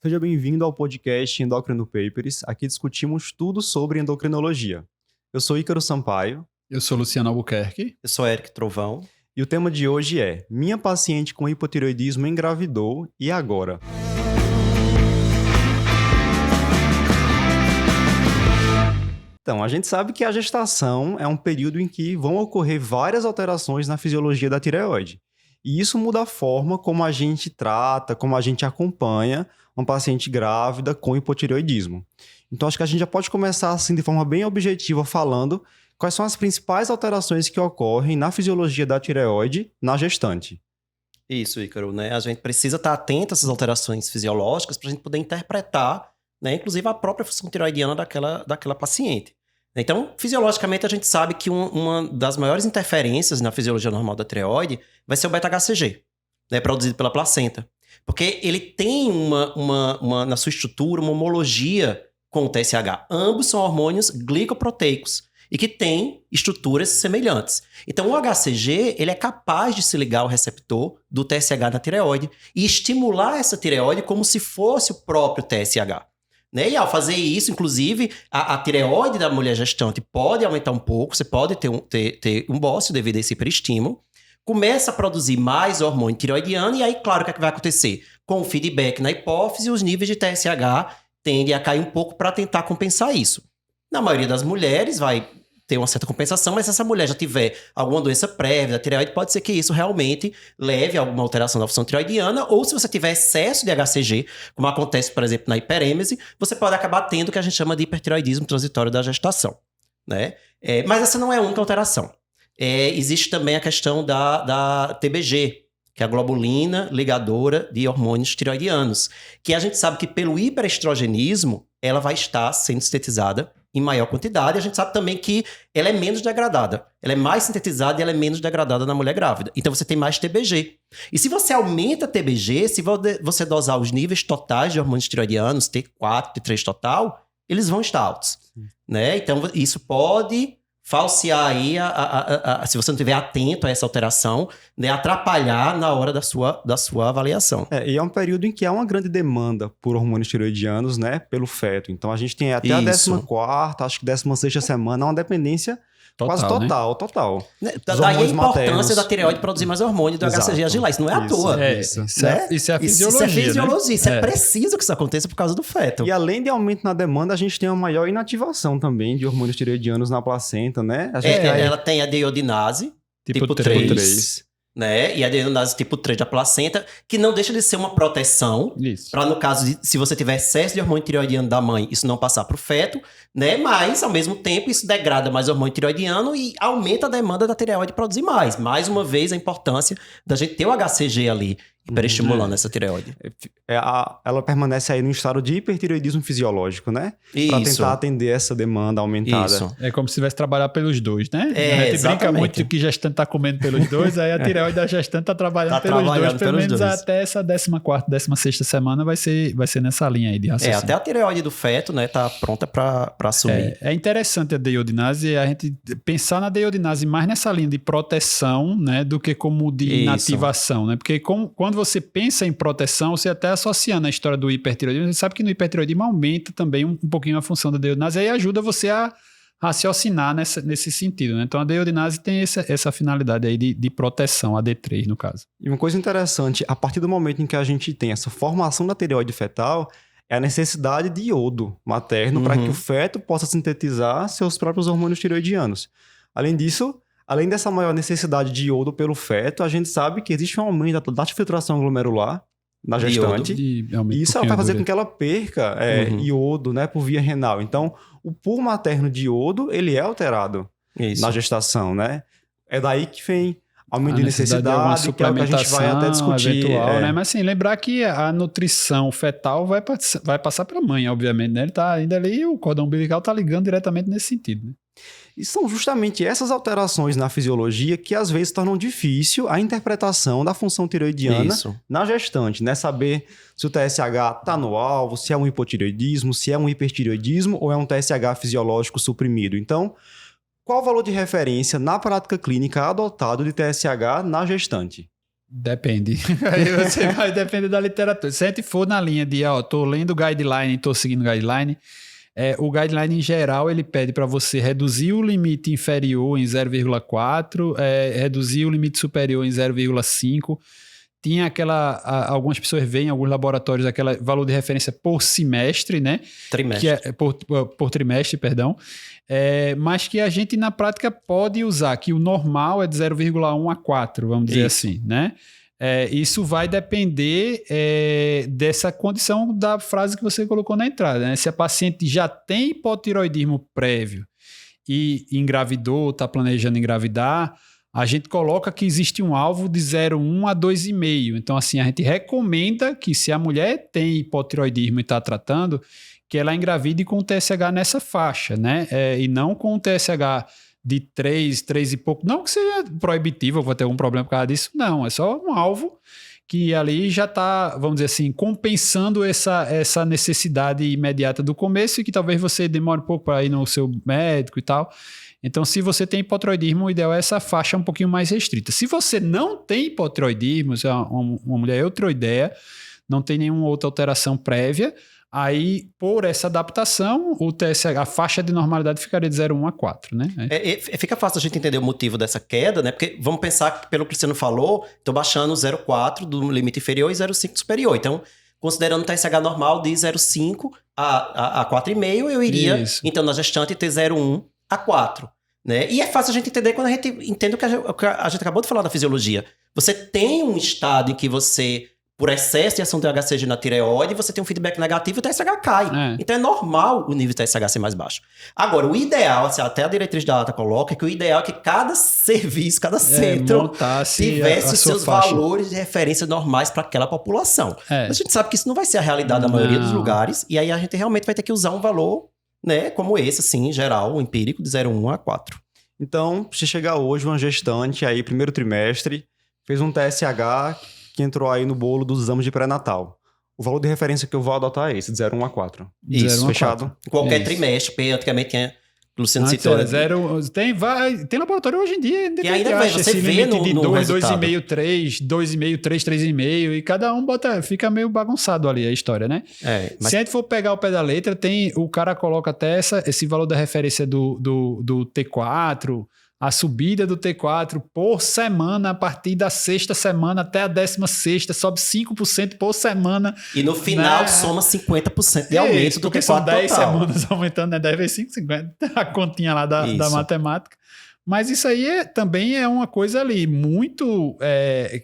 Seja bem-vindo ao podcast Endocrino Papers. Aqui discutimos tudo sobre endocrinologia. Eu sou Ícaro Sampaio. Eu sou Luciano Albuquerque. Eu sou Eric Trovão. E o tema de hoje é: minha paciente com hipotireoidismo engravidou, e agora? Então, a gente sabe que a gestação é um período em que vão ocorrer várias alterações na fisiologia da tireoide. E isso muda a forma como a gente trata, como a gente acompanha uma paciente grávida com hipotireoidismo. Então, acho que a gente já pode começar assim de forma bem objetiva falando quais são as principais alterações que ocorrem na fisiologia da tireoide na gestante. Isso, Ícaro, né? A gente precisa estar atento a essas alterações fisiológicas para a gente poder interpretar, né, inclusive a própria função tireoidiana daquela paciente. Então, fisiologicamente, a gente sabe que uma das maiores interferências na fisiologia normal da tireoide vai ser o beta-HCG, né, produzido pela placenta. Porque ele tem na sua estrutura uma homologia com o TSH. Ambos são hormônios glicoproteicos e que têm estruturas semelhantes. Então, o HCG ele é capaz de se ligar ao receptor do TSH na tireoide e estimular essa tireoide como se fosse o próprio TSH. Né? E ao fazer isso, inclusive, a tireoide da mulher gestante pode aumentar um pouco, você pode ter um bócio devido a esse hiperestímulo, começa a produzir mais hormônio tireoidiano, e aí, claro, o que vai acontecer? Com o feedback na hipófise, os níveis de TSH tendem a cair um pouco para tentar compensar isso. Na maioria das mulheres vai ter uma certa compensação, mas se essa mulher já tiver alguma doença prévia da tireoide, pode ser que isso realmente leve a alguma alteração da função tireoidiana, ou se você tiver excesso de HCG, como acontece, por exemplo, na hiperêmese, você pode acabar tendo o que a gente chama de hipertireoidismo transitório da gestação. Né? Mas essa não é a única alteração. Existe também a questão da TBG, que é a globulina ligadora de hormônios tireoidianos, que a gente sabe que pelo hiperestrogenismo, ela vai estar sendo sintetizada em maior quantidade. A gente sabe também que ela é menos degradada. Ela é mais sintetizada e ela é menos degradada na mulher grávida. Então, você tem mais TBG. E se você aumenta a TBG, se você dosar os níveis totais de hormônios tireoidianos, T4, T3 total, eles vão estar altos. Né? Então, isso pode falsear aí, se você não estiver atento a essa alteração, né, atrapalhar na hora da sua avaliação. E é um período em que há uma grande demanda por hormônios tireoidianos, né, pelo feto. Então, a gente tem até a 14ª, acho que 16ª semana, uma dependência quase total. Daí a importância da tireoide produzir mais hormônio do HCG agilar. Isso não é à toa. Isso é a fisiologia. Isso é fisiologia. Né? Isso é preciso que isso aconteça por causa do feto. E além de aumento na demanda, a gente tem uma maior inativação também de hormônios tireoidianos na placenta, né? Ela tem a deiodinase, tipo 3. Né? E a deiodinase tipo 3 da placenta, que não deixa de ser uma proteção, para no caso, se você tiver excesso de hormônio tireoidiano da mãe, isso não passar para o feto, né? Mas, ao mesmo tempo, isso degrada mais hormônio tireoidiano e aumenta a demanda da tireoide produzir mais. Mais uma vez, a importância da gente ter o HCG ali, hiperestimulando essa tireoide. Ela permanece aí no estado de hipertireoidismo fisiológico, né? Para tentar atender essa demanda aumentada. Isso. É como se tivesse trabalhado pelos dois, né? A gente brinca muito que gestante está comendo pelos dois, aí a tireoide da gestante está trabalhando pelos dois, pelo menos até essa 14ª, 16ª semana vai ser nessa linha aí de raciocínio. Até a tireoide do feto, né, tá pronta para assumir. É interessante a deiodinase, a gente pensar na deiodinase mais nessa linha de proteção, né, do que como de inativação, né? Porque quando você pensa em proteção, você até associando a história do hipertireoidismo, você sabe que no hipertireoidismo aumenta também um pouquinho a função da deiodinase, aí ajuda você a raciocinar nesse sentido, né? Então a deiodinase tem essa finalidade aí de proteção, a D3 no caso. E uma coisa interessante, a partir do momento em que a gente tem essa formação da tireoide fetal, é a necessidade de iodo materno para que o feto possa sintetizar seus próprios hormônios tireoidianos. Além disso, além dessa maior necessidade de iodo pelo feto, a gente sabe que existe um aumento da filtração glomerular na gestante. E isso ela vai fazer com que ela perca iodo, né, por via renal. Então, o pool materno de iodo, ele é alterado na gestação, né? É daí que vem aumento de necessidade, que é o que a gente vai até discutir. Eventual, né? Mas assim, lembrar que a nutrição fetal vai passar pela mãe, obviamente, né? Ele tá ainda ali e o cordão umbilical tá ligando diretamente nesse sentido, né? E são justamente essas alterações na fisiologia que às vezes tornam difícil a interpretação da função tireoidiana na gestante, né? Saber se o TSH está no alvo, se é um hipotireoidismo, se é um hipertireoidismo ou é um TSH fisiológico suprimido. Então, qual o valor de referência na prática clínica adotado de TSH na gestante? Depende. Aí você vai depender da literatura. Se a gente for na linha de, tô lendo o guideline, tô seguindo o guideline, o guideline em geral, ele pede para você reduzir o limite inferior em 0,4, reduzir o limite superior em 0,5. Tinha algumas pessoas veem em alguns laboratórios aquele valor de referência por semestre, né? Trimestre. Que por trimestre, perdão. Mas que a gente na prática pode usar, que o normal é de 0,1 a 4, vamos dizer assim, né? Isso vai depender dessa condição da frase que você colocou na entrada, né? Se a paciente já tem hipotireoidismo prévio e engravidou, está planejando engravidar, a gente coloca que existe um alvo de 0,1 a 2,5. Então, assim, a gente recomenda que se a mulher tem hipotireoidismo e está tratando, que ela engravide com o TSH nessa faixa, né? E não com o TSH de 3 e pouco. Não que seja proibitivo, eu vou ter algum problema por causa disso. Não, é só um alvo que ali já está, vamos dizer assim, compensando essa necessidade imediata do começo e que talvez você demore um pouco para ir no seu médico e tal. Então, se você tem hipotireoidismo, o ideal é essa faixa um pouquinho mais restrita. Se você não tem hipotireoidismo, se é uma mulher eutiroideia, não tem nenhuma outra alteração prévia, aí, por essa adaptação, o TSH, a faixa de normalidade ficaria de 0,1 a 4, né? Fica fácil a gente entender o motivo dessa queda, né? Porque vamos pensar que, pelo que o Cristiano falou, estou baixando 0,4 do limite inferior e 0,5 superior. Então, considerando o TSH normal de 0,5 a 4,5, eu iria, então, na gestante, ter 0,1 a 4. Né? E é fácil a gente entender quando a gente entende o que a gente acabou de falar da fisiologia. Você tem um estado em que você, por excesso de ação do HCG na tireoide, você tem um feedback negativo e o TSH cai. Então é normal o nível de TSH ser mais baixo. Agora, o ideal, assim, até a diretriz da ATA coloca, é que o ideal é que cada serviço, cada centro tivesse os seus valores de referência normais para aquela população. Mas a gente sabe que isso não vai ser a realidade da maioria dos lugares, e aí a gente realmente vai ter que usar um valor, né, como esse, assim, em geral, o empírico, de 0,1 a 4. Então, se chegar hoje uma gestante aí, primeiro trimestre, fez um TSH que entrou aí no bolo dos exames de pré-natal. O valor de referência que eu vou adotar é esse, de 0,1 a 4. Isso, fechado? Qualquer trimestre, porque antigamente tinha... Luciano citou. Tem laboratório hoje em dia. E ainda vai, você vê no 2,5, 3, 2,5, 3, 3,5, e cada um fica meio bagunçado ali a história, né? Mas... Se a gente for pegar o pé da letra, o cara coloca até esse valor da referência do T4, a subida do T4 por semana, a partir da 6ª semana até a 16ª, sobe 5% por semana. E no final, né, soma 50% de aumento do T4 são 10 total. semanas aumentando, né? 10 vezes 5, 50. A continha lá da matemática. Mas isso aí também é uma coisa ali muito...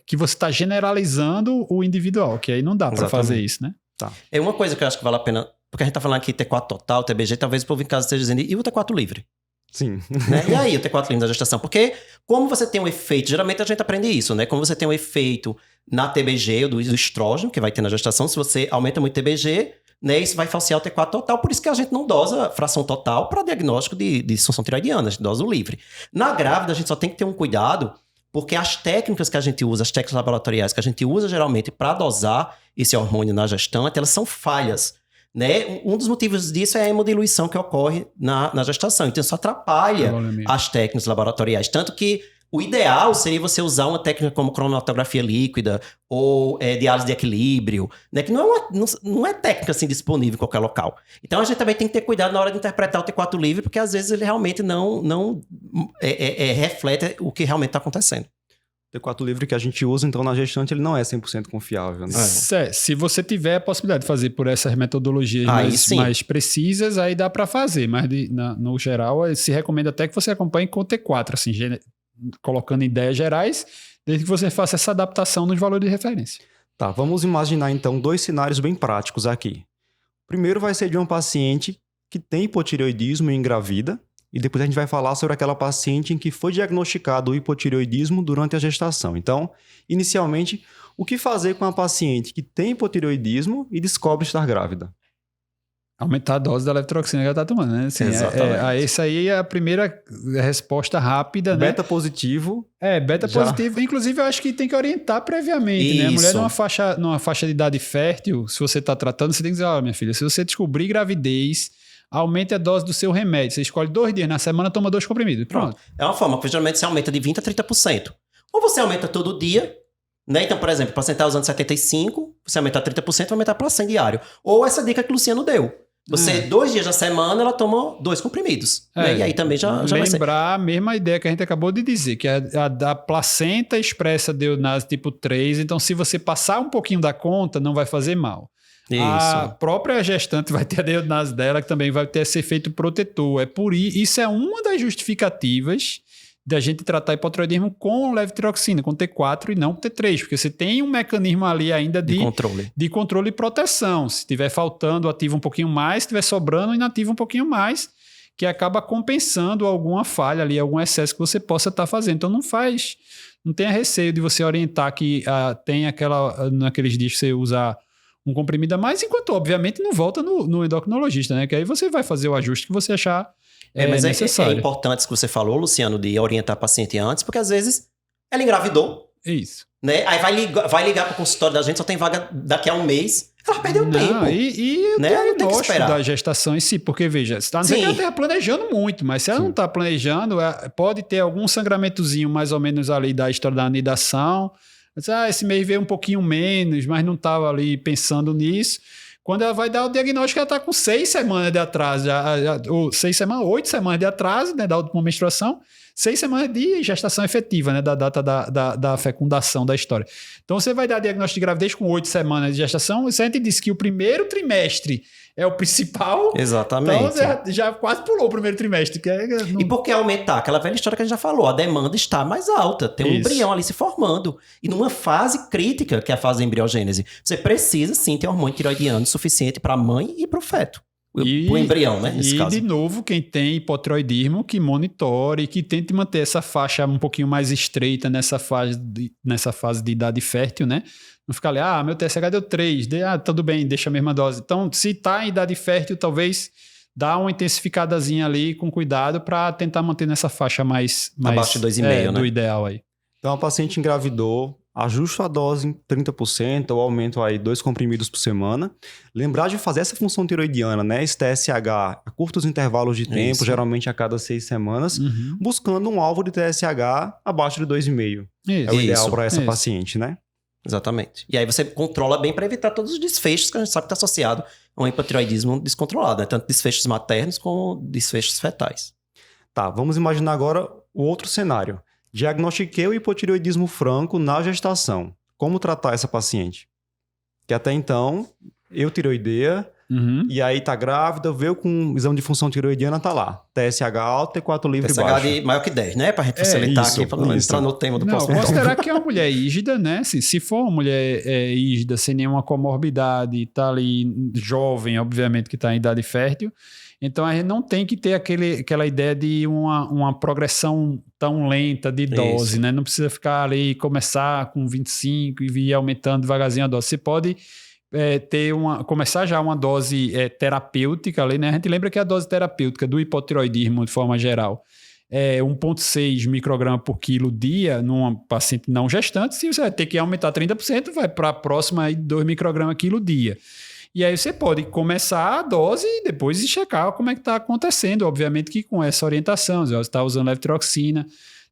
que você está generalizando o individual, que aí não dá para fazer isso, né? Tá. É uma coisa que eu acho que vale a pena... Porque a gente tá falando aqui T4 total, TBG, talvez o povo em casa esteja dizendo, e o T4 livre? Sim. Né? E aí, o T4 livre da gestação? Porque como você tem um efeito, geralmente a gente aprende isso, né? Como você tem um efeito na TBG, do estrógeno, que vai ter na gestação, se você aumenta muito o TBG, né, isso vai falsear o T4 total, por isso que a gente não dosa a fração total para diagnóstico de disfunção tireoidiana, a gente dosa o livre. Na grávida, a gente só tem que ter um cuidado, porque as técnicas que a gente usa, as técnicas laboratoriais que a gente usa geralmente para dosar esse hormônio na gestante, elas são falhas. Né? Um dos motivos disso é a hemodiluição que ocorre na gestação. Então, isso atrapalha as técnicas laboratoriais. Tanto que o ideal seria você usar uma técnica como cromatografia líquida ou diálise de equilíbrio, né? Que não é técnica assim, disponível em qualquer local. Então, a gente também tem que ter cuidado na hora de interpretar o T4 livre, porque às vezes ele realmente não reflete o que realmente está acontecendo. T4 livre que a gente usa, então, na gestante, ele não é 100% confiável. Né? Se você tiver a possibilidade de fazer por essas metodologias mais precisas, aí dá para fazer. Mas, no geral, se recomenda até que você acompanhe com o T4, assim, colocando ideias gerais, desde que você faça essa adaptação nos valores de referência. Tá, vamos imaginar, então, 2 cenários bem práticos aqui. O primeiro vai ser de uma paciente que tem hipotireoidismo e engravida, e depois a gente vai falar sobre aquela paciente em que foi diagnosticado o hipotireoidismo durante a gestação. Então, inicialmente, o que fazer com a paciente que tem hipotireoidismo e descobre estar grávida? Aumentar a dose da levotiroxina que ela está tomando, né? Assim, exatamente. Essa aí é a primeira resposta rápida, né? Beta positivo. Positivo. Inclusive, eu acho que tem que orientar previamente, isso. né? A mulher numa faixa de idade fértil, se você está tratando, você tem que dizer, olha, minha filha, se você descobrir gravidez, aumente a dose do seu remédio. Você escolhe 2 dias na semana, toma 2 comprimidos. Pronto. É uma forma, porque geralmente você aumenta de 20% a 30%. Ou você aumenta todo dia, Né? Então, por exemplo, para sentar usando 75, você aumentar 30%, vai aumentar para 100 diário. Ou essa dica que o Luciano deu. Você, 2 dias da semana, ela toma 2 comprimidos. Né? E aí também já vai ser. Lembrar a mesma ideia que a gente acabou de dizer, que é a da placenta expressa deonase tipo 3. Então, se você passar um pouquinho da conta, não vai fazer mal. Isso. A própria gestante vai ter a deonase dela, que também vai ter esse efeito protetor. Isso é uma das justificativas da gente tratar hipotireoidismo com levotiroxina, com T4 e não com T3, porque você tem um mecanismo ali ainda de controle e proteção. Se estiver faltando, ativa um pouquinho mais, se estiver sobrando, inativa um pouquinho mais, que acaba compensando alguma falha ali, algum excesso que você possa estar fazendo. Então não tenha receio de você orientar que tem naqueles dias que você usar um comprimido a mais, enquanto obviamente não volta no endocrinologista, né? Que aí você vai fazer o ajuste que você achar mas necessário. É importante isso que você falou, Luciano, de orientar a paciente antes, porque às vezes ela engravidou. Isso. Né? Aí vai ligar para o consultório da gente, só tem vaga daqui a um mês. Ela perdeu tempo. E o né? diagnóstico da gestação em si, porque veja, a não ser que ela esteja planejando muito, mas se ela não está planejando, pode ter algum sangramentozinho mais ou menos ali da história da anidação. Esse mês veio um pouquinho menos, mas não estava ali pensando nisso. Quando ela vai dar o diagnóstico, ela está com 6 semanas de atraso, ou 6 semanas, 8 semanas de atraso, né, da última menstruação, 6 semanas de gestação efetiva, né, da data da fecundação da história. Então, você vai dar diagnóstico de gravidez com 8 semanas de gestação, e se a gente disse que o primeiro trimestre é o principal, exatamente. Então já quase pulou o primeiro trimestre. E por que aumentar? Aquela velha história que a gente já falou, a demanda está mais alta, tem um embrião ali se formando. E numa fase crítica, que é a fase da embriogênese, você precisa sim ter hormônio tiroidiano suficiente para a mãe e para o feto. O embrião, né? Nesse caso. De novo, quem tem hipotireoidismo, que monitore, que tente manter essa faixa um pouquinho mais estreita nessa fase de idade fértil, né? Não ficar ali, meu TSH deu 3, tudo bem, deixa a mesma dose. Então, se está em idade fértil, talvez dá uma intensificadazinha ali com cuidado para tentar manter nessa faixa mais abaixo de 2,5, né? Do ideal aí. Então, a paciente engravidou, ajusta a dose em 30% ou aumento aí 2 comprimidos por semana. Lembrar de fazer essa função tiroidiana, né? Esse TSH a curtos intervalos de tempo, geralmente a cada 6 semanas, buscando um alvo de TSH abaixo de 2,5. É o ideal para essa paciente, né? Exatamente. E aí você controla bem para evitar todos os desfechos que a gente sabe que está associado a um hipotireoidismo descontrolado, né? Tanto desfechos maternos como desfechos fetais. Tá, vamos imaginar agora o outro cenário. Diagnostiquei o hipotireoidismo franco na gestação. Como tratar essa paciente? Que até então, tireoideia, e aí tá grávida, veio com um exame de função tireoidiana, tá lá. TSH alto, T4 livre baixo. TSH maior que 10, né? Pra gente facilitar aqui, pra não entrar no tema do próximo. Considerar que é uma mulher ígida, né? Assim, se for uma mulher ígida, sem nenhuma comorbidade, tá ali jovem, obviamente que tá em idade fértil, então a gente não tem que ter aquela ideia de uma progressão tão lenta de dose, né? Não precisa ficar ali, começar com 25 e ir aumentando devagarzinho a dose. Você pode começar já uma dose terapêutica ali, né? A gente lembra que a dose terapêutica do hipotireoidismo, de forma geral, é 1,6 micrograma por quilo dia numa paciente não gestante. Se você vai ter que aumentar 30%, vai para a próxima aí 2 microgramas quilo dia. E aí você pode começar a dose e depois checar como é que está acontecendo. Obviamente que com essa orientação, você está usando levotiroxina,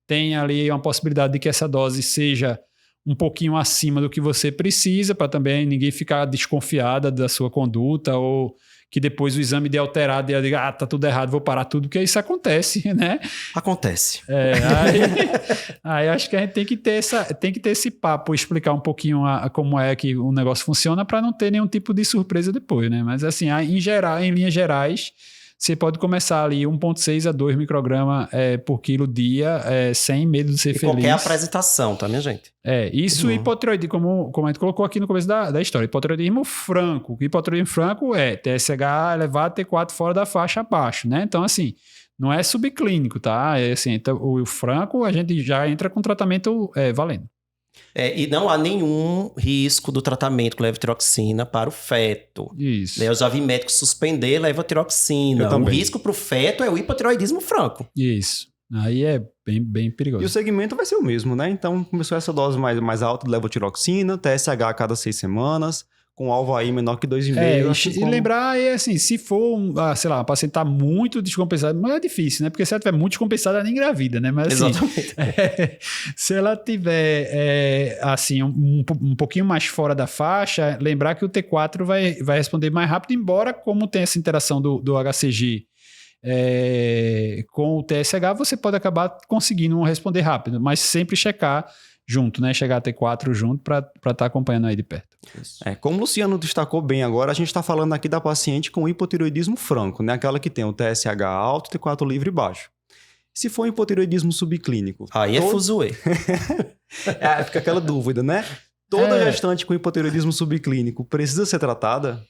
tem ali uma possibilidade de que essa dose seja um pouquinho acima do que você precisa, para também ninguém ficar desconfiada da sua conduta ou que depois o exame dê alterado e diga, tá tudo errado, vou parar tudo, porque isso acontece, né? Acontece. Aí acho que a gente tem que ter esse papo, explicar um pouquinho como é que o negócio funciona para não ter nenhum tipo de surpresa depois, né? Mas assim, em linhas gerais, você pode começar ali 1,6 a 2 microgramas por quilo dia, sem medo de ser feliz. Qualquer apresentação, tá, minha gente? Isso hipotireoidismo, como a gente colocou aqui no começo da história, hipotireoidismo franco. Hipotireoidismo franco é TSH elevado, T4 fora da faixa abaixo, né? Então, assim, não é subclínico, tá? Assim, então, o franco a gente já entra com tratamento valendo. E não há nenhum risco do tratamento com levotiroxina para o feto. Isso. Eu já vi médicos suspender levotiroxina. O risco para o feto é o hipotireoidismo franco. Isso. Aí é bem perigoso. E o segmento vai ser o mesmo, né? Então, começou essa dose mais alta de levotiroxina, TSH a cada 6 semanas, com alvo aí menor que 2,5. E lembrar, assim, se for, sei lá, o paciente tá muito descompensado, mas é difícil, né? Porque se ela tiver muito descompensada, ela nem engravida, né? Mas assim, Exatamente. se ela tiver, assim, um pouquinho mais fora da faixa, lembrar que o T4 vai responder mais rápido, embora como tem essa interação do HCG com o TSH, você pode acabar conseguindo responder rápido, mas sempre checar junto, né? Chegar a T4 junto para estar acompanhando aí de perto. Como o Luciano destacou bem agora, a gente está falando aqui da paciente com hipotireoidismo franco, né? Aquela que tem o TSH alto, T4 livre e baixo. Se for hipotireoidismo subclínico... Aí é fuzuê. Fica aquela dúvida, né? Toda gestante com hipotireoidismo subclínico precisa ser tratada?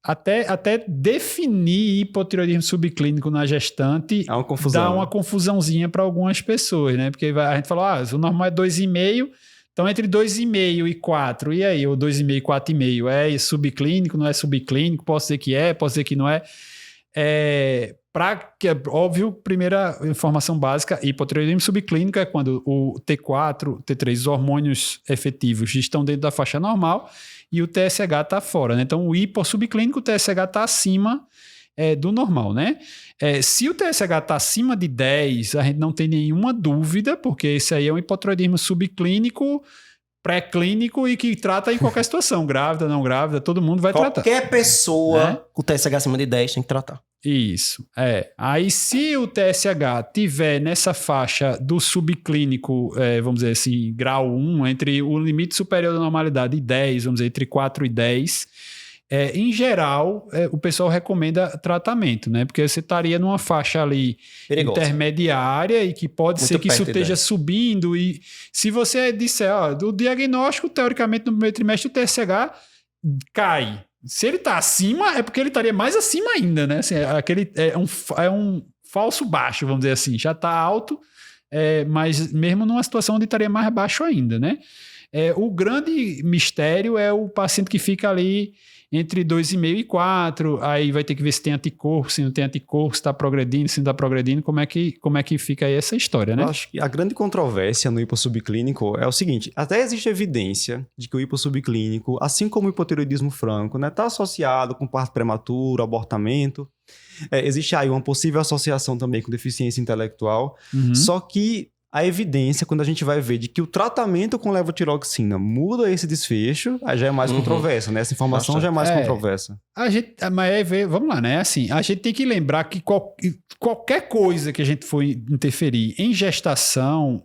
Até definir hipotireoidismo subclínico na gestante é uma confusão, dá uma confusãozinha para algumas pessoas, né? Porque a gente fala, o normal é 2,5, então entre 2,5 e 4, e aí? Ou 2,5 e 4,5, é subclínico, não é subclínico? Posso dizer que posso dizer que não é. Óbvio, primeira informação básica, hipotireoidismo subclínico é quando o T4, T3, os hormônios efetivos estão dentro da faixa normal e o TSH está fora, né? Então, o hipossubclínico, o TSH está acima do normal, né? Se o TSH está acima de 10, a gente não tem nenhuma dúvida, porque esse aí é um hipotireoidismo subclínico, pré-clínico e que trata em qualquer situação, grávida, não grávida, todo mundo vai tratar. Qualquer pessoa com TSH acima de 10 tem que tratar. Isso, Aí, se o TSH tiver nessa faixa do subclínico, vamos dizer assim, grau 1, entre o limite superior da normalidade e 10, vamos dizer, entre 4 e 10, em geral, o pessoal recomenda tratamento, né? Porque você estaria numa faixa ali perigosa, intermediária, e que pode ser que isso esteja subindo. E se você disser, do diagnóstico, teoricamente, no primeiro trimestre, o TSH cai. Se ele está acima, é porque ele estaria mais acima ainda, né? Assim, é um falso baixo, vamos dizer assim. Já está alto, mas mesmo numa situação onde estaria mais baixo ainda, né? O grande mistério é o paciente que fica ali entre 2,5 e 4, aí vai ter que ver se tem anticorpo, se não tem anticorpo, se está progredindo, se não está progredindo, como é que fica aí essa história, né? Eu acho que a grande controvérsia no hipossubclínico é o seguinte, até existe evidência de que o hipossubclínico, assim como o hipotireoidismo franco, né, está associado com parto prematuro, abortamento, existe aí uma possível associação também com deficiência intelectual, só que a evidência, quando a gente vai ver de que o tratamento com levotiroxina muda esse desfecho, aí já é mais controversa, né? Essa informação já é mais controversa. Vamos lá, né? Assim, a gente tem que lembrar que qualquer coisa que a gente for interferir em gestação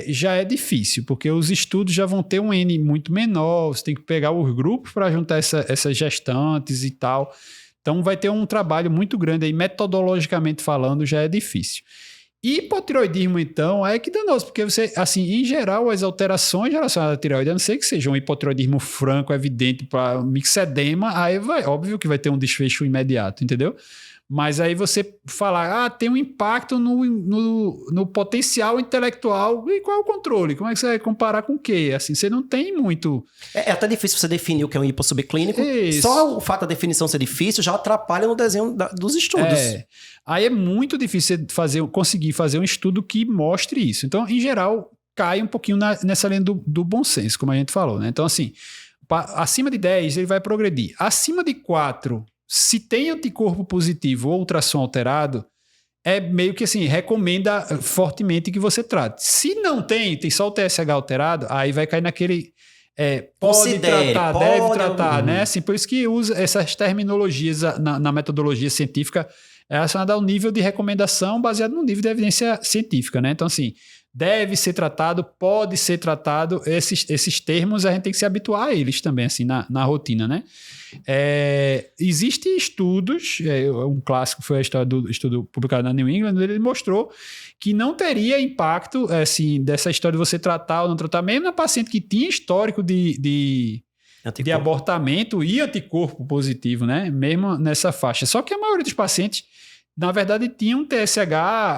já é difícil, porque os estudos já vão ter um N muito menor, você tem que pegar os grupos para juntar essas gestantes e tal. Então vai ter um trabalho muito grande aí, metodologicamente falando, já é difícil. Hipotireoidismo, então, é que danoso, porque você, assim, em geral, as alterações relacionadas à tireoide, a não ser que seja um hipotireoidismo franco, evidente, para mixedema, aí óbvio que vai ter um desfecho imediato, entendeu? Mas aí você falar, tem um impacto no potencial intelectual, e qual é o controle? Como é que você vai comparar com o quê? Assim, você não tem muito... É até difícil você definir o que é um hipossubclínico. Só o fato da definição ser difícil já atrapalha no desenho dos estudos. Aí é muito difícil conseguir fazer um estudo que mostre isso. Então, em geral, cai um pouquinho nessa linha do bom senso, como a gente falou, né? Então, assim, acima de 10, ele vai progredir. Acima de 4... Se tem anticorpo positivo ou ultrassom alterado, meio que assim, recomenda fortemente que você trate. Se não tem só o TSH alterado, aí vai cair naquele pode tratar, deve tratar, né? Assim, por isso que usa essas terminologias na metodologia científica relacionada ao nível de recomendação baseado no nível de evidência científica, né? Então, assim, deve ser tratado, pode ser tratado, esses termos a gente tem que se habituar a eles também, assim, na rotina, né? Existem estudos, um clássico foi a história do estudo publicado na New England, ele mostrou que não teria impacto, assim, dessa história de você tratar ou não tratar, mesmo na paciente que tinha histórico de abortamento e anticorpo positivo, né? Mesmo nessa faixa. Só que a maioria dos pacientes, na verdade, tinha um TSH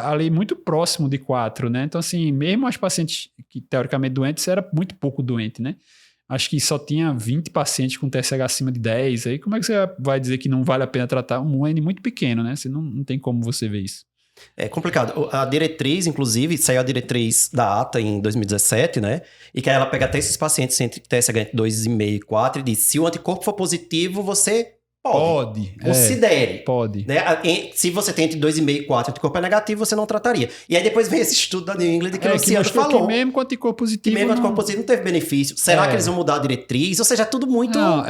ali muito próximo de 4, né? Então, assim, mesmo as pacientes que teoricamente doentes, era muito pouco doente, né? Acho que só tinha 20 pacientes com TSH acima de 10. Aí como é que você vai dizer que não vale a pena tratar um N muito pequeno, né? Você não tem como você ver isso. É complicado. A diretriz, inclusive, saiu a diretriz da ATA em 2017, né? E que aí ela pega até esses pacientes entre TSH entre 2,5 e 4 e diz, se o anticorpo for positivo, você pode. Considere. Pode. Né? Se você tem entre 2,5 e 4 anticorpo é negativo, você não trataria. E aí depois vem esse estudo da New England que o Luciano falou. Que mesmo com anticorpo positivo... Que mesmo com anticorpo positivo não teve benefício. Será que eles vão mudar a diretriz? Ou seja, é tudo muito... Não,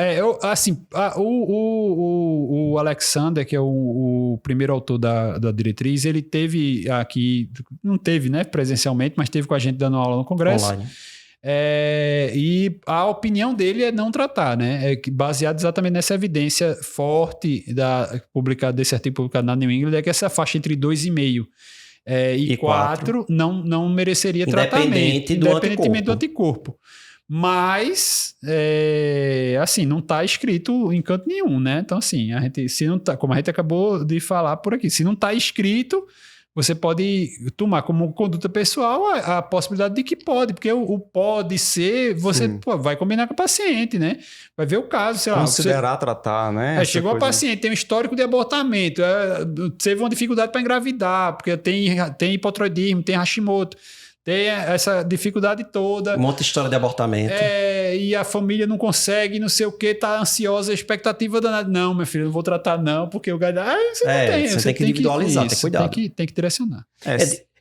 o Alexander, que é o primeiro autor da diretriz, ele teve aqui... Não teve, né, presencialmente, mas teve com a gente dando aula no congresso. Online. E a opinião dele é não tratar, né? Baseado exatamente nessa evidência forte desse artigo publicado na New England, é que essa faixa entre 2,5 e 4 não mereceria tratamento, independentemente do anticorpo. Mas, assim, não está escrito em canto nenhum, né? Então, assim, como a gente acabou de falar por aqui, se não está escrito, você pode tomar como conduta pessoal a possibilidade de que pode, porque o pode ser, você vai combinar com o paciente, né? Vai ver o caso, sei lá. Considerar tratar, né? Chegou a paciente, tem um histórico de abortamento, teve uma dificuldade para engravidar, porque tem hipotiroidismo, tem Hashimoto, tem essa dificuldade toda. Um monte de história de abortamento. E a família não consegue, não sei o que, tá ansiosa, expectativa danada. Não, meu filho, não vou tratar não, porque o gajo... você não tem. Você tem que individualizar, tem que cuidar. Tem que direcionar.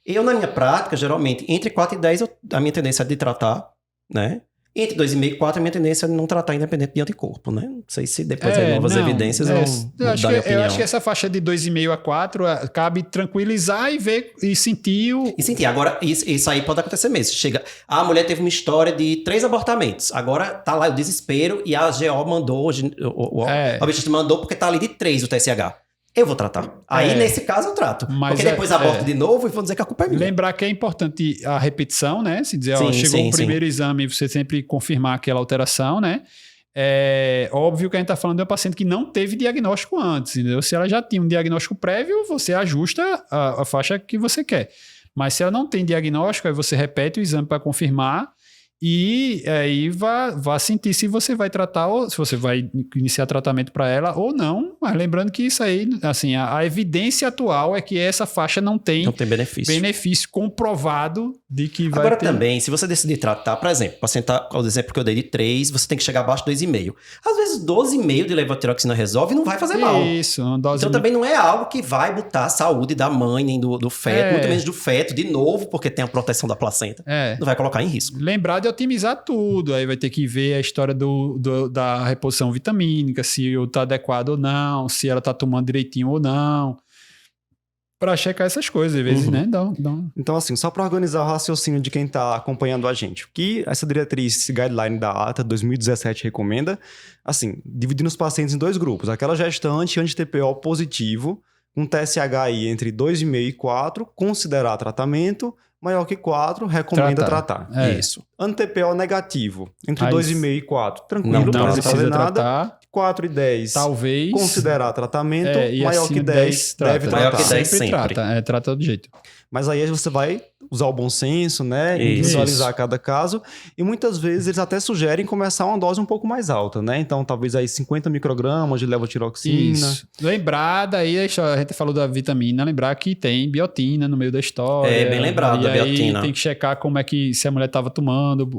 Eu, na minha prática, geralmente, entre 4 e 10, a minha tendência é de tratar, né? Entre 2,5 e 4, a minha tendência é de não tratar independente de anticorpo, né? Não sei se depois de novas evidências vão mudar minha opinião. Eu acho que essa faixa de 2,5 a 4 cabe tranquilizar e ver e sentir o... E sentir. Agora, isso aí pode acontecer mesmo. Chega, a mulher teve uma história de 3 abortamentos. Agora tá lá o desespero e a GO mandou, o obstetricista mandou porque tá ali de 3 o TSH. Eu vou tratar. Aí, nesse caso, eu trato. Porque depois aborto de novo e vão dizer que a culpa é minha. Lembrar que é importante a repetição, né? Se dizer, chegou o primeiro exame, você sempre confirmar aquela alteração, né? É óbvio que a gente está falando de uma paciente que não teve diagnóstico antes, entendeu? Se ela já tinha um diagnóstico prévio, você ajusta a faixa que você quer. Mas se ela não tem diagnóstico, aí você repete o exame para confirmar e aí vá sentir se você vai tratar ou se você vai iniciar tratamento para ela ou não. Mas lembrando que isso aí, assim, a evidência atual é que essa faixa não tem benefício comprovado de que vai Agora ter... também, se você decidir tratar, por exemplo, o paciente tá, o exemplo que eu dei de 3, você tem que chegar abaixo de 2,5. Às vezes 12,5 de levotiroxina resolve e não vai fazer mal. Isso. Então também não é algo que vai botar a saúde da mãe nem do feto, muito menos do feto, de novo, porque tem a proteção da placenta. Não vai colocar em risco. Lembrar de otimizar tudo. Aí vai ter que ver a história da reposição vitamínica, se está adequado ou não, se ela está tomando direitinho ou não. Para checar essas coisas, às vezes, né? Então, assim, só para organizar o raciocínio de quem está acompanhando a gente. O que essa diretriz, esse guideline da ATA 2017 recomenda, assim, dividindo os pacientes em 2 grupos. Aquela gestante anti-TPO positivo, com TSH aí entre 2,5 e 4, considerar tratamento. Maior que 4, recomenda tratar. Isso. Anti-TPO negativo, entre 2,5 e 4. Tranquilo, não não precisa fazer nada. Tratar. 4 e 10, talvez considerar tratamento. Maior que 10, deve tratar. Maior que 10 sempre. Trata do jeito. Mas aí você vai usar o bom senso, né? Visualizar cada caso. E muitas vezes eles até sugerem começar uma dose um pouco mais alta, né? Então, talvez aí 50 microgramas de levotiroxina. Isso. Lembrar, daí a gente falou da vitamina, lembrar que tem biotina no meio da história. Bem lembrado da biotina. Tem que checar se a mulher estava tomando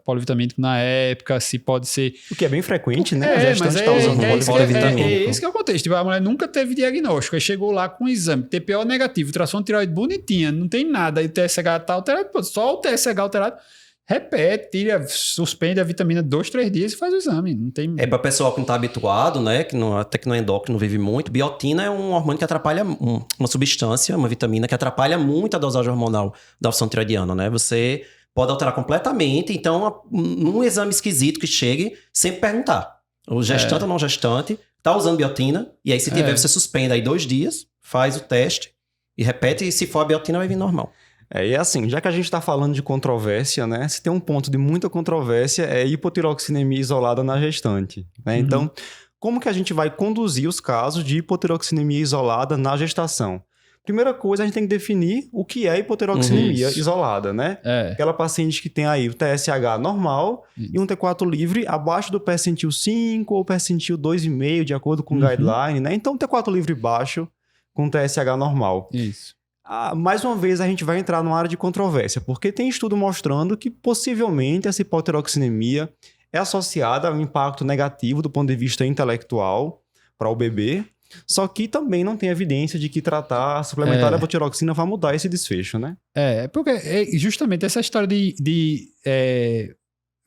polivitamínico na época, se pode ser... O que é bem frequente, né? A gestante está usando polivitamínico. É esse que é o contexto. Tipo, a mulher nunca teve diagnóstico, aí chegou lá com um exame, TPO negativo, tração tireoide bonitinha, não tem nada, aí o TSH tá alterado, só o TSH alterado, repete, suspende a vitamina 2-3 dias e faz o exame. Não tem... Para pessoal que não está habituado, né, até que no endócrino vive muito, biotina é um hormônio que atrapalha, uma substância, uma vitamina que atrapalha muito a dosagem hormonal da função tireoidiana, né? Você pode alterar completamente, então, num exame esquisito que chegue, sempre perguntar. O gestante ou não gestante, tá usando biotina, e aí se tiver, você suspende aí 2 dias, faz o teste e repete, e se for a biotina vai vir normal. E assim, já que a gente está falando de controvérsia, né? Se tem um ponto de muita controvérsia é hipotiroxinemia isolada na gestante, né? Então, como que a gente vai conduzir os casos de hipotiroxinemia isolada na gestação? Primeira coisa, a gente tem que definir o que é hipotiroxinemia isolada, né? Aquela paciente que tem aí o TSH normal e um T4 livre abaixo do percentil 5 ou percentil 2,5, de acordo com o guideline, né? Então, T4 livre baixo com TSH normal. Isso. Mais uma vez, a gente vai entrar numa área de controvérsia, porque tem estudo mostrando que possivelmente essa hipotiroxinemia é associada a um impacto negativo do ponto de vista intelectual para o bebê, só que também não tem evidência de que suplementar a levotiroxina vai mudar esse desfecho, né? Porque justamente essa história de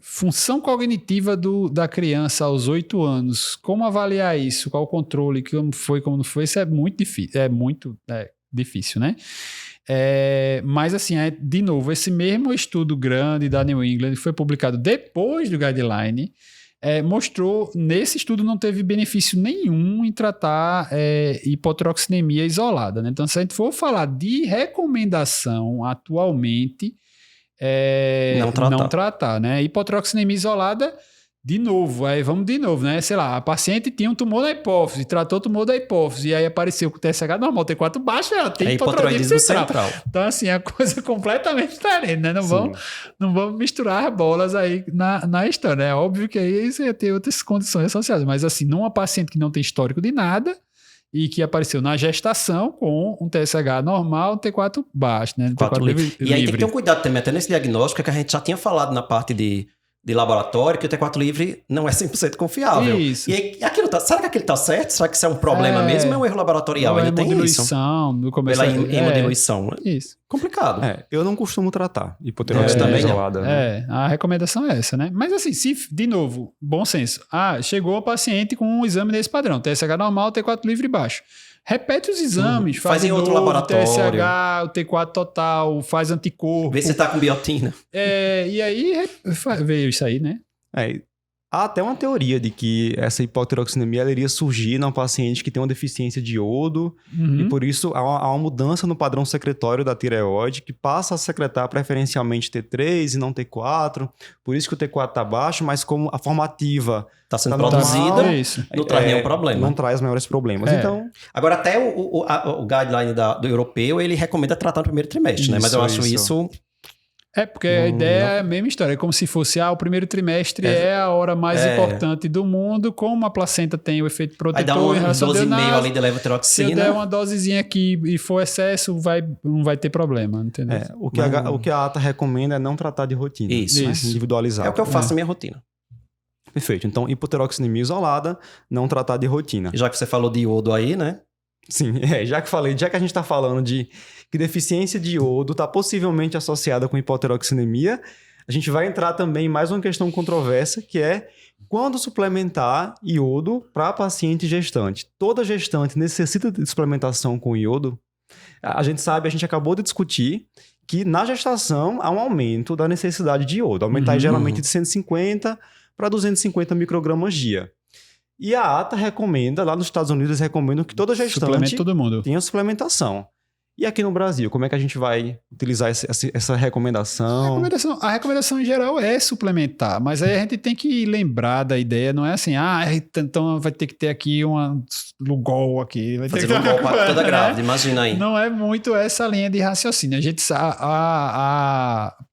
função cognitiva da criança aos 8 anos, como avaliar isso, qual o controle, como foi, como não foi, isso é muito difícil, difícil, né? Mas assim, de novo, esse mesmo estudo grande da New England foi publicado depois do guideline, mostrou, nesse estudo não teve benefício nenhum em tratar hipotiroxinemia isolada, né? Então, se a gente for falar de recomendação atualmente, não tratar, né? Hipotiroxinemia isolada, de novo, vamos de novo, né? Sei lá, a paciente tinha um tumor da hipófise, tratou o tumor da hipófise, e aí apareceu com o TSH normal, T4 baixo, ela tem hipotiroidismo central. Então, assim, é coisa completamente diferente, né? Não vamos misturar bolas aí na história, né? É óbvio que aí você ia ter outras condições associadas, mas assim, numa paciente que não tem histórico de nada e que apareceu na gestação com um TSH normal, um T4 baixo, né? T4 livre. E aí tem que ter um cuidado também, até nesse diagnóstico, que a gente já tinha falado na parte de laboratório, que o T4 livre não é 100% confiável. Isso. E aí, será que aquele tá certo? Será que isso é um problema mesmo ou é um erro laboratorial? Ainda tem isso? No começo pela hemodiluição. Isso. Complicado. Eu não costumo tratar hipotiroxinemia isolada. Né? A recomendação é essa, né? Mas assim, de novo, bom senso. Chegou a paciente com um exame desse padrão, TSH normal, T4 livre baixo. Repete os exames, faz em outro laboratório. TSH, o T4 total, faz anticorpo. Vê se tá com biotina. E aí veio isso aí, né? Há até uma teoria de que essa hipotiroxinemia ela iria surgir num paciente que tem uma deficiência de iodo e por isso há uma mudança no padrão secretório da tireoide que passa a secretar preferencialmente T3 e não T4, por isso que o T4 está baixo, mas como a formativa está sendo produzida, não traz nenhum problema. Não traz maiores problemas. Então, agora, até o guideline do europeu, ele recomenda tratar no primeiro trimestre, né? Mas eu acho isso... Porque a ideia é a mesma história. É como se fosse, o primeiro trimestre é a hora mais importante do mundo. Como a placenta tem o efeito protetor... Aí dá uma 12,5 ali de levotiroxina. Se eu der uma dosezinha aqui e for excesso, não vai ter problema, entendeu? O que a ATA recomenda é não tratar de rotina. Isso. Individualizado. É o que eu faço na minha rotina. Perfeito. Então, hipotiroxinemia isolada, não tratar de rotina. E já que você falou de iodo aí, né? Sim, já que a gente está falando de que deficiência de iodo está possivelmente associada com hipotiroxinemia, a gente vai entrar também em mais uma questão controversa, que é quando suplementar iodo para paciente gestante. Toda gestante necessita de suplementação com iodo? A gente acabou de discutir que na gestação há um aumento da necessidade de iodo, aumentar geralmente de 150 para 250 microgramas dia. E a ATA recomenda, lá nos Estados Unidos, recomendam que toda gestante tenha suplementação. E aqui no Brasil, como é que a gente vai utilizar essa recomendação? A recomendação em geral é suplementar, mas aí a gente tem que lembrar da ideia, não é assim, então vai ter que ter aqui uma Lugol aqui. Vai fazer Lugol para toda grávida, imagina aí. Não é muito essa linha de raciocínio. A gente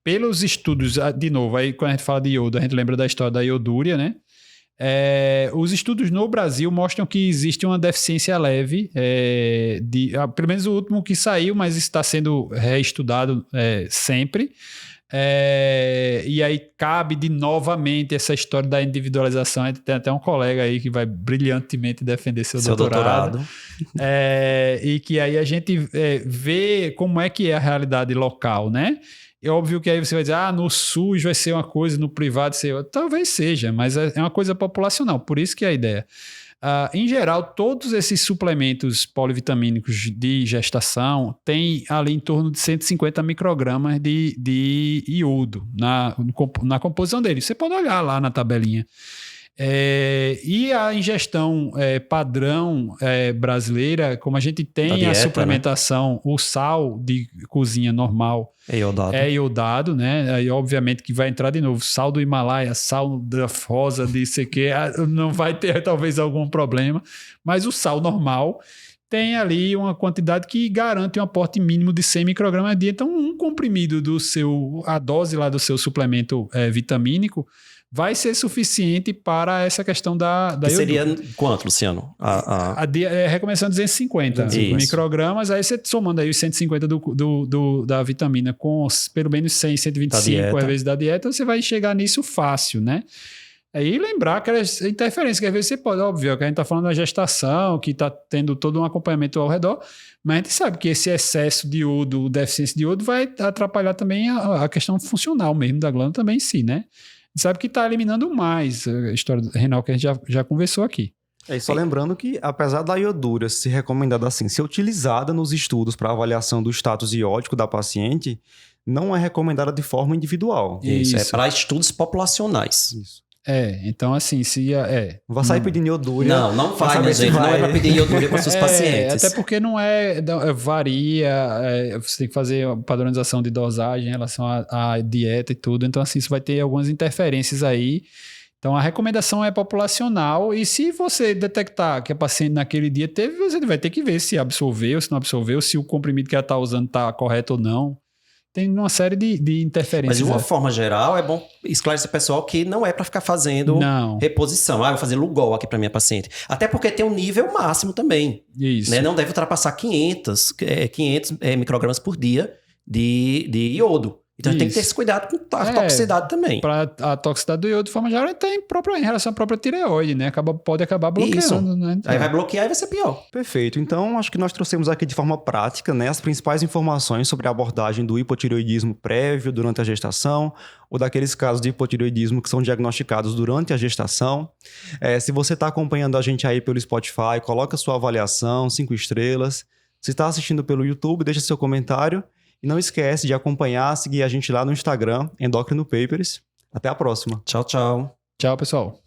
pelos estudos, de novo, aí quando a gente fala de iodo, a gente lembra da história da iodúria, né? Os estudos no Brasil mostram que existe uma deficiência leve, pelo menos o último que saiu, mas está sendo reestudado sempre. E aí cabe novamente essa história da individualização. A gente tem até um colega aí que vai brilhantemente defender seu doutorado. E que aí a gente vê como é que é a realidade local, né? É óbvio que aí você vai dizer, no SUS vai ser uma coisa, no privado ser outra. Talvez seja, mas é uma coisa populacional. Por isso que é a ideia. Em geral, todos esses suplementos polivitamínicos de gestação têm ali em torno de 150 microgramas de iodo na composição dele. Você pode olhar lá na tabelinha. E a ingestão padrão brasileira, como a gente tem dieta, a suplementação, né? O sal de cozinha normal é iodado, né? Aí, obviamente, que vai entrar de novo sal do Himalaia, sal da Fosa, de sei que, não vai ter talvez algum problema, mas o sal normal tem ali uma quantidade que garante um aporte mínimo de 100 microgramas a dia. Então, um comprimido a dose lá do seu suplemento vitamínico vai ser suficiente para essa questão da Que seria iodura. quanto, Luciano? A recomendação 250 Isso. microgramas, aí você somando aí os 150 da vitamina com pelo menos 100, 125 às vezes da dieta, você vai chegar nisso fácil, né? Aí lembrar aquelas interferências que às vezes você pode, óbvio, que a gente está falando da gestação, que está tendo todo um acompanhamento ao redor, mas a gente sabe que esse excesso de iodo, deficiência de iodo, vai atrapalhar também a questão funcional mesmo da glândula também em si, né? A gente sabe que está eliminando mais a história renal que a gente já conversou aqui. E só lembrando que, apesar da iodura ser recomendada assim, ser utilizada nos estudos para avaliação do status iódico da paciente, não é recomendada de forma individual. Isso. É para estudos populacionais. Isso. Então assim, Não vai sair pedindo iodúria. Não vai, minha gente. Não é para pedir iodúria para os seus pacientes. Até porque não varia, você tem que fazer a padronização de dosagem em relação à dieta e tudo, então assim, isso vai ter algumas interferências aí. Então a recomendação é populacional e se você detectar que a paciente naquele dia teve, você vai ter que ver se absorveu, se não absorveu, se o comprimido que ela está usando está correto ou não. Tem uma série de interferências. Mas de uma forma geral, é bom esclarecer pessoal que não é para ficar fazendo reposição. Vou fazer Lugol aqui para minha paciente. Até porque tem um nível máximo também. Isso. Né? Não deve ultrapassar 500 microgramas por dia de iodo. Então a gente tem que ter esse cuidado com a toxicidade também. Para a toxicidade do iodo, de forma geral, tem em relação à própria tireoide, né? Pode acabar bloqueando. Né? Aí vai bloquear e vai ser pior. Perfeito. Então, acho que nós trouxemos aqui de forma prática, né, as principais informações sobre a abordagem do hipotireoidismo prévio durante a gestação ou daqueles casos de hipotireoidismo que são diagnosticados durante a gestação. Se você está acompanhando a gente aí pelo Spotify, coloca sua avaliação, 5 estrelas. Se está assistindo pelo YouTube, deixa seu comentário. E não esquece de acompanhar, seguir a gente lá no Instagram, Endócrino Papers. Até a próxima. Tchau, tchau. Tchau, pessoal.